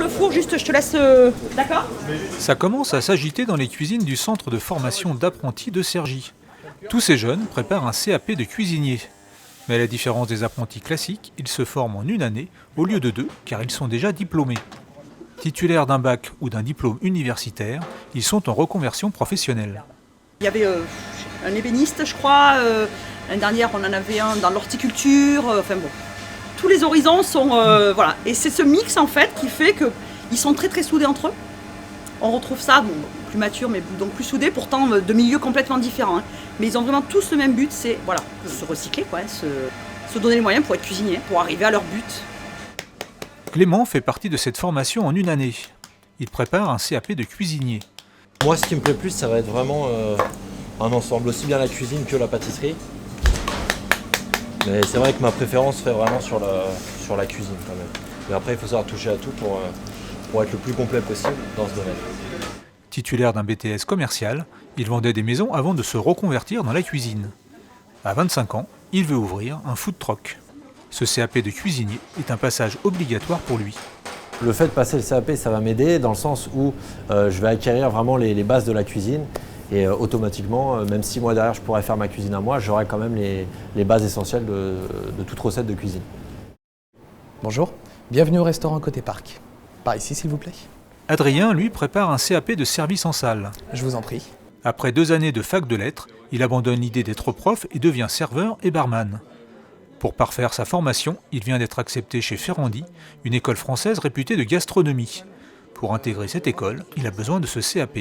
le four, juste je te laisse... D'accord ? Ça commence à s'agiter dans les cuisines du centre de formation d'apprentis de Cergy. Tous ces jeunes préparent un CAP de cuisinier. Mais à la différence des apprentis classiques, ils se forment en une année au lieu de deux, car ils sont déjà diplômés. Titulaires d'un bac ou d'un diplôme universitaire, ils sont en reconversion professionnelle. Il y avait un ébéniste, je crois. L'année dernière, on en avait un dans l'horticulture. Enfin bon, tous les horizons sont... voilà. Et c'est ce mix, en fait, qui fait qu'ils sont très, très soudés entre eux. On retrouve ça, bon, plus mature, mais donc plus soudés, pourtant de milieux complètement différents. Hein. Mais ils ont vraiment tous le même but, c'est voilà, se recycler, quoi, se donner les moyens pour être cuisinier, pour arriver à leur but. Clément fait partie de cette formation en une année. Il prépare un CAP de cuisinier. Moi, ce qui me plaît plus, ça va être vraiment un ensemble, aussi bien la cuisine que la pâtisserie. Mais c'est vrai que ma préférence serait vraiment sur la cuisine quand même. Mais après, il faut savoir toucher à tout pour être le plus complet possible dans ce domaine. Titulaire d'un BTS commercial, il vendait des maisons avant de se reconvertir dans la cuisine. À 25 ans, il veut ouvrir un food truck. Ce CAP de cuisinier est un passage obligatoire pour lui. Le fait de passer le CAP, ça va m'aider dans le sens où je vais acquérir vraiment les bases de la cuisine. Et automatiquement, même si moi derrière je pourrais faire ma cuisine à moi, j'aurai quand même les bases essentielles de toute recette de cuisine. Bonjour, bienvenue au restaurant Côté Parc. Par ici s'il vous plaît. Adrien, lui, prépare un CAP de service en salle. Je vous en prie. Après 2 années de fac de lettres, il abandonne l'idée d'être prof et devient serveur et barman. Pour parfaire sa formation, il vient d'être accepté chez Ferrandi, une école française réputée de gastronomie. Pour intégrer cette école, il a besoin de ce CAP.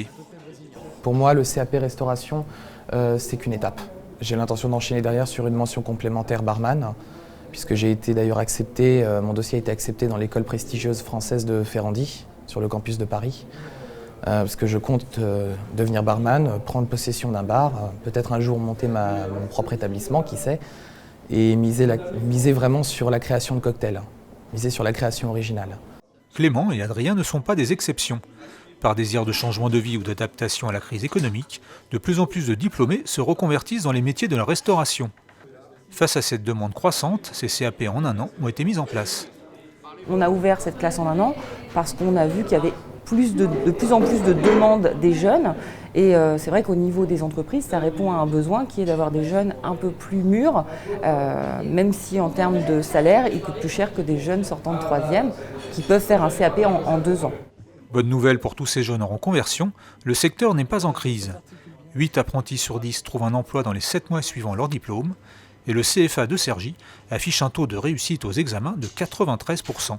Pour moi, le CAP restauration, c'est qu'une étape. J'ai l'intention d'enchaîner derrière sur une mention complémentaire barman, puisque j'ai été d'ailleurs accepté, mon dossier a été accepté dans l'école prestigieuse française de Ferrandi, sur le campus de Paris. Parce que je compte devenir barman, prendre possession d'un bar, peut-être un jour monter mon propre établissement, qui sait, et miser vraiment sur la création de cocktails, miser sur la création originale. Clément et Adrien ne sont pas des exceptions. Par désir de changement de vie ou d'adaptation à la crise économique, de plus en plus de diplômés se reconvertissent dans les métiers de la restauration. Face à cette demande croissante, ces CAP en un an ont été mis en place. On a ouvert cette classe en un an parce qu'on a vu qu'il y avait de plus en plus de demandes des jeunes. Et c'est vrai qu'au niveau des entreprises, ça répond à un besoin qui est d'avoir des jeunes un peu plus mûrs, même si en termes de salaire, ils coûtent plus cher que des jeunes sortant de 3e qui peuvent faire un CAP en 2 ans. Bonne nouvelle pour tous ces jeunes en reconversion, le secteur n'est pas en crise. 8 apprentis sur 10 trouvent un emploi dans les 7 mois suivant leur diplôme, et le CFA de Cergy affiche un taux de réussite aux examens de 93%.